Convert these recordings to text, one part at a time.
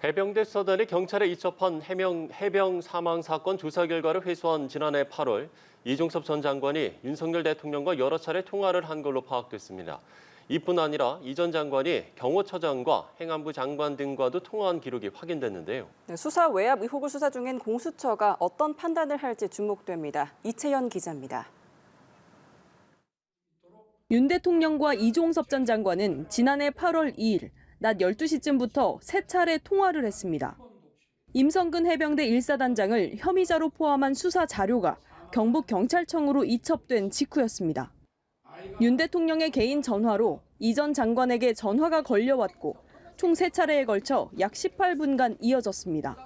해병대 수사단이 경찰에 이첩한 해병 사망 사건 조사 결과를 회수한 지난해 8월 이종섭 전 장관이 윤석열 대통령과 여러 차례 통화를 한 걸로 파악됐습니다. 이뿐 아니라 이 전 장관이 경호처장과 행안부 장관 등과도 통화한 기록이 확인됐는데요. 수사 외압 의혹을 수사 중인 공수처가 어떤 판단을 할지 주목됩니다. 이채연 기자입니다. 윤 대통령과 이종섭 전 장관은 지난해 8월 2일 낮 12시쯤부터 3차례 통화를 했습니다. 임성근 해병대 1사단장을 혐의자로 포함한 수사 자료가 경북경찰청으로 이첩된 직후였습니다. 윤 대통령의 개인 전화로 이 전 장관에게 전화가 걸려왔고 총 3차례에 걸쳐 약 18분간 이어졌습니다.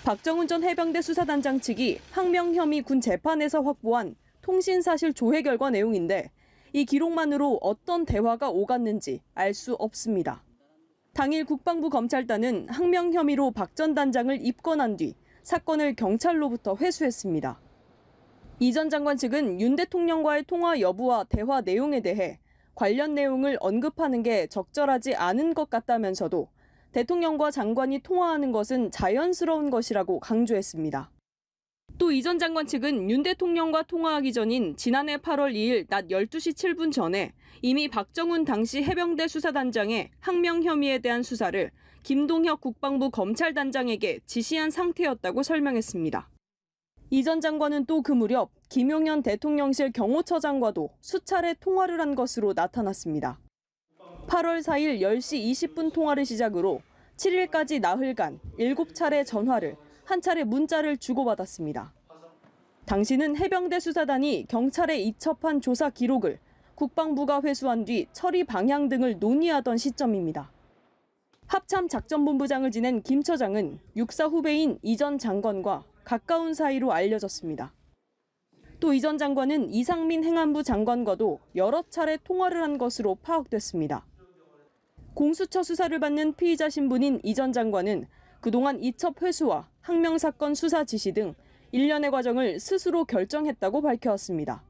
박정훈 전 해병대 수사단장 측이 항명 혐의 군 재판에서 확보한 통신사실 조회 결과 내용인데 이 기록만으로 어떤 대화가 오갔는지 알 수 없습니다. 당일 국방부 검찰단은 항명 혐의로 박 전 단장을 입건한 뒤 사건을 경찰로부터 회수했습니다. 이 전 장관 측은 윤 대통령과의 통화 여부와 대화 내용에 대해 관련 내용을 언급하는 게 적절하지 않은 것 같다면서도 대통령과 장관이 통화하는 것은 자연스러운 것이라고 강조했습니다. 또 이 전 장관 측은 윤 대통령과 통화하기 전인 지난해 8월 2일 낮 12시 7분 전에 이미 박정훈 당시 해병대 수사단장의 항명 혐의에 대한 수사를 김동혁 국방부 검찰단장에게 지시한 상태였다고 설명했습니다. 이 전 장관은 또 그 무렵 김용현 대통령실 경호처장과도 수차례 통화를 한 것으로 나타났습니다. 8월 4일 10시 20분 통화를 시작으로 7일까지 나흘간 7차례 전화를 한 차례 문자를 주고받았습니다. 당시는 해병대 수사단이 경찰에 이첩한 조사 기록을 국방부가 회수한 뒤 처리 방향 등을 논의하던 시점입니다. 합참 작전본부장을 지낸 김 처장은 육사 후배인 이 전 장관과 가까운 사이로 알려졌습니다. 또 이 전 장관은 이상민 행안부 장관과도 여러 차례 통화를 한 것으로 파악됐습니다. 공수처 수사를 받는 피의자 신분인 이 전 장관은 그동안 이첩 회수와 항명 사건 수사 지시 등 일련의 과정을 스스로 결정했다고 밝혀왔습니다.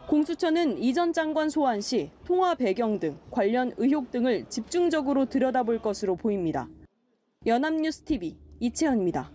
공수처는 이 전 장관 소환 시 통화 배경 등 관련 의혹 등을 집중적으로 들여다볼 것으로 보입니다. 연합뉴스 TV 이채연입니다.